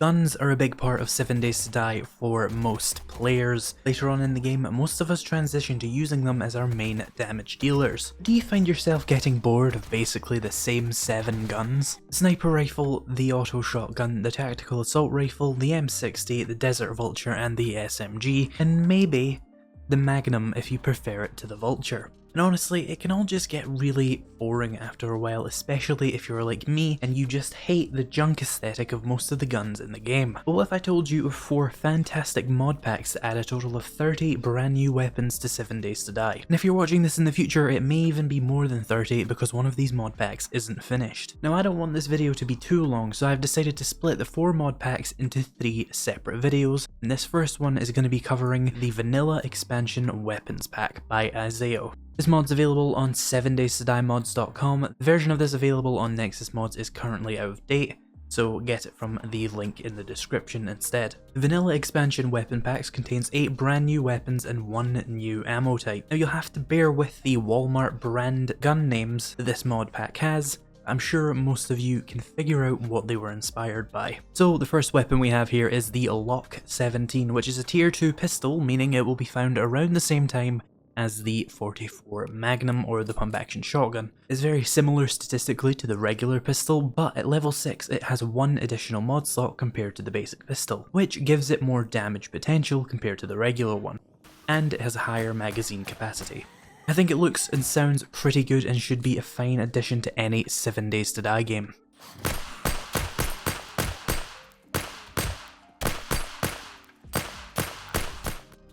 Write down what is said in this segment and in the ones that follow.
Guns are a big part of 7 Days to Die for most players. Later on in the game, most of us transition to using them as our main damage dealers. Do you find yourself getting bored of basically the same 7 guns? The sniper rifle, the auto shotgun, the tactical assault rifle, the M60, the Desert Vulture and the SMG, and maybe the Magnum if you prefer it to the Vulture. And honestly, it can all just get really boring after a while, especially if you're like me and you just hate the junk aesthetic of most of the guns in the game. Well, if I told you of 4 fantastic mod packs that add a total of 30 brand new weapons to 7 Days to Die. And if you're watching this in the future, it may even be more than 30 because one of these mod packs isn't finished. Now, I don't want this video to be too long, so I've decided to split the 4 mod packs into 3 separate videos. And this first one is going to be covering the Vanilla Expansion Weapons Pack by Izayo. This mod's available on 7daystoDieMods.com. The version of this available on Nexus Mods is currently out of date, so get it from the link in the description instead. The Vanilla Expansion Weapon Packs contains 8 brand new weapons and 1 new ammo type. Now you'll have to bear with the Walmart brand gun names that this mod pack has. I'm sure most of you can figure out what they were inspired by. So the first weapon we have here is the Lock 17, which is a tier 2 pistol, meaning it will be found around the same time as the 44 Magnum or the pump action shotgun. It's very similar statistically to the regular pistol, but at level 6 it has 1 additional mod slot compared to the basic pistol, which gives it more damage potential compared to the regular one, and it has a higher magazine capacity. I think it looks and sounds pretty good and should be a fine addition to any 7 Days to Die game.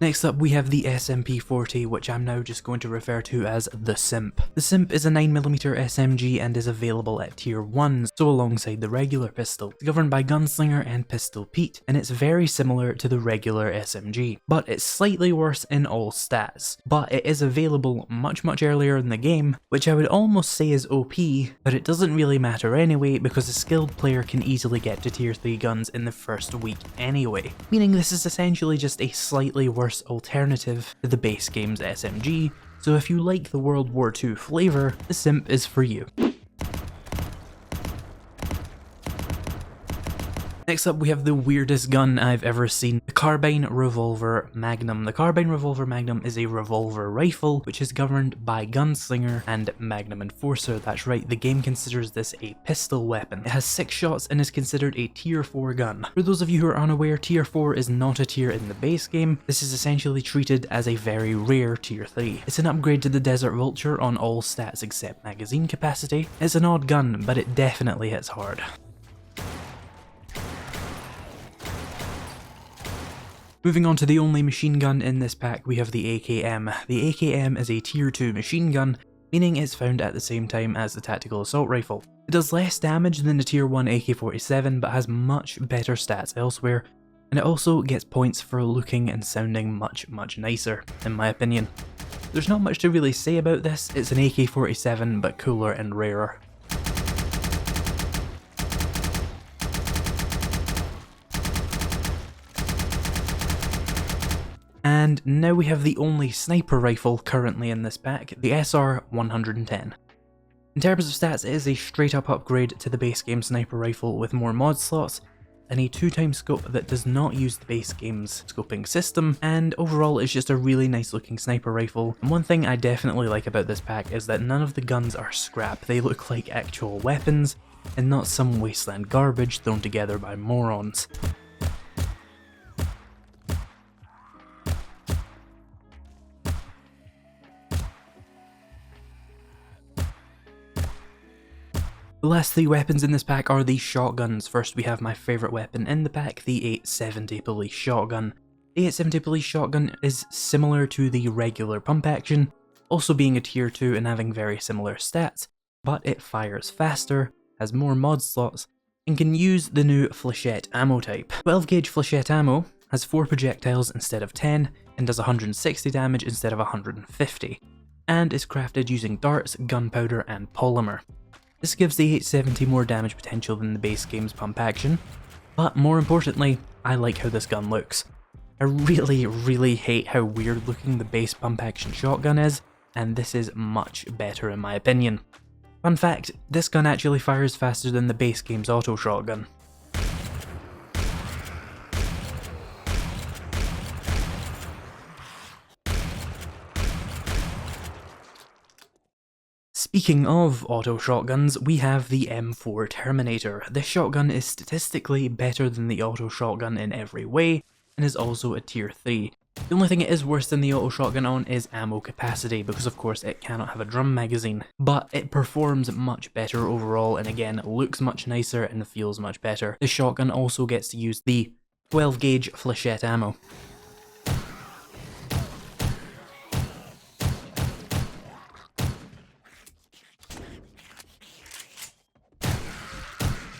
Next up we have the SMP-40, which I'm now just going to refer to as the Simp. The Simp is a 9mm SMG and is available at tier 1, so alongside the regular pistol. It's governed by Gunslinger and Pistol Pete, and it's very similar to the regular SMG, but it's slightly worse in all stats. But it is available much earlier in the game, which I would almost say is OP, but it doesn't really matter anyway because a skilled player can easily get to tier 3 guns in the first week anyway, meaning this is essentially just a slightly worse alternative to the base game's SMG, so if you like the World War II flavour, the Simp is for you. Next up we have the weirdest gun I've ever seen, the Carbine Revolver Magnum. The Carbine Revolver Magnum is a revolver rifle which is governed by Gunslinger and Magnum Enforcer. That's right, the game considers this a pistol weapon. It has 6 shots and is considered a tier 4 gun. For those of you who are unaware, tier 4 is not a tier in the base game. This is essentially treated as a very rare tier 3. It's an upgrade to the Desert Vulture on all stats except magazine capacity. It's an odd gun, but it definitely hits hard. Moving on to the only machine gun in this pack, we have the AKM. The AKM is a tier 2 machine gun, meaning it's found at the same time as the tactical assault rifle. It does less damage than the tier 1 AK-47 but has much better stats elsewhere, and it also gets points for looking and sounding much nicer, in my opinion. There's not much to really say about this, it's an AK-47 but cooler and rarer. And now we have the only sniper rifle currently in this pack, the SR-110. In terms of stats, it is a straight up upgrade to the base game sniper rifle with more mod slots, and a 2x scope that does not use the base game's scoping system, and overall it's just a really nice looking sniper rifle. And one thing I definitely like about this pack is that none of the guns are scrap, they look like actual weapons, and not some wasteland garbage thrown together by morons. The last 3 weapons in this pack are the shotguns. First we have my favourite weapon in the pack, the 870 Police Shotgun. The 870 Police Shotgun is similar to the regular pump action, also being a tier 2 and having very similar stats, but it fires faster, has more mod slots, and can use the new Flechette ammo type. 12 gauge Flechette ammo has 4 projectiles instead of 10, and does 160 damage instead of 150, and is crafted using darts, gunpowder, and polymer. This gives the 870 more damage potential than the base game's pump action, but more importantly, I like how this gun looks. I really hate how weird looking the base pump action shotgun is, and this is much better in my opinion. Fun fact, this gun actually fires faster than the base game's auto shotgun. Speaking of auto shotguns, we have the M4 Terminator. This shotgun is statistically better than the auto shotgun in every way, and is also a tier 3. The only thing it is worse than the auto shotgun on is ammo capacity, because of course it cannot have a drum magazine. But it performs much better overall, and again, looks much nicer and feels much better. This shotgun also gets to use the 12 gauge flechette ammo.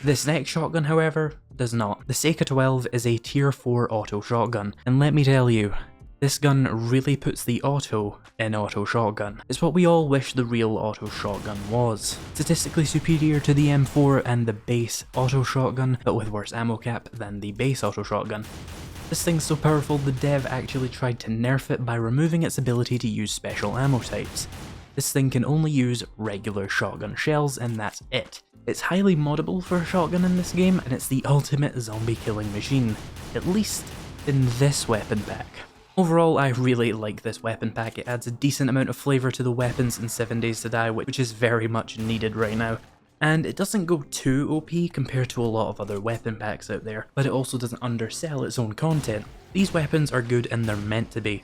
This next shotgun, however, does not. The Saika 12 is a tier 4 auto shotgun, and let me tell you, this gun really puts the auto in auto shotgun. It's what we all wish the real auto shotgun was. Statistically superior to the M4 and the base auto shotgun, but with worse ammo cap than the base auto shotgun. This thing's so powerful the dev actually tried to nerf it by removing its ability to use special ammo types. This thing can only use regular shotgun shells, and that's it. It's highly moddable for a shotgun in this game, and it's the ultimate zombie killing machine, at least in this weapon pack. Overall, I really like this weapon pack. It adds a decent amount of flavour to the weapons in 7 Days to Die, which is very much needed right now. And it doesn't go too OP compared to a lot of other weapon packs out there, but it also doesn't undersell its own content. These weapons are good and they're meant to be.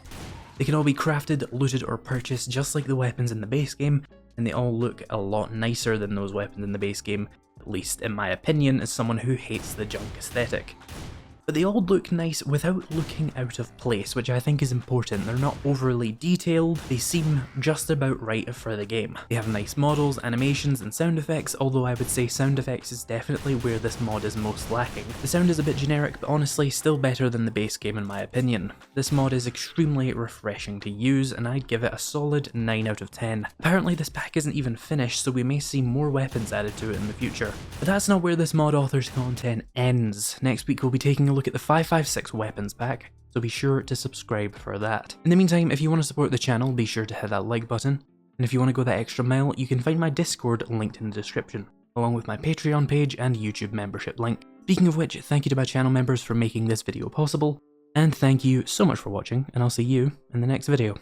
They can all be crafted, looted or purchased just like the weapons in the base game, and they all look a lot nicer than those weapons in the base game, at least in my opinion as someone who hates the junk aesthetic. But they all look nice without looking out of place, which I think is important. They're not overly detailed, they seem just about right for the game. They have nice models, animations and sound effects, although I would say sound effects is definitely where this mod is most lacking. The sound is a bit generic, but honestly still better than the base game in my opinion. This mod is extremely refreshing to use, and I'd give it a solid 9 out of 10. Apparently this pack isn't even finished, so we may see more weapons added to it in the future. But that's not where this mod author's content ends. Next week we'll be taking a look at the 556 weapons pack, so be sure to subscribe for that. In the meantime, if you want to support the channel, be sure to hit that like button, and if you want to go that extra mile, you can find my Discord linked in the description, along with my Patreon page and YouTube membership link. Speaking of which, thank you to my channel members for making this video possible, and thank you so much for watching, and I'll see you in the next video.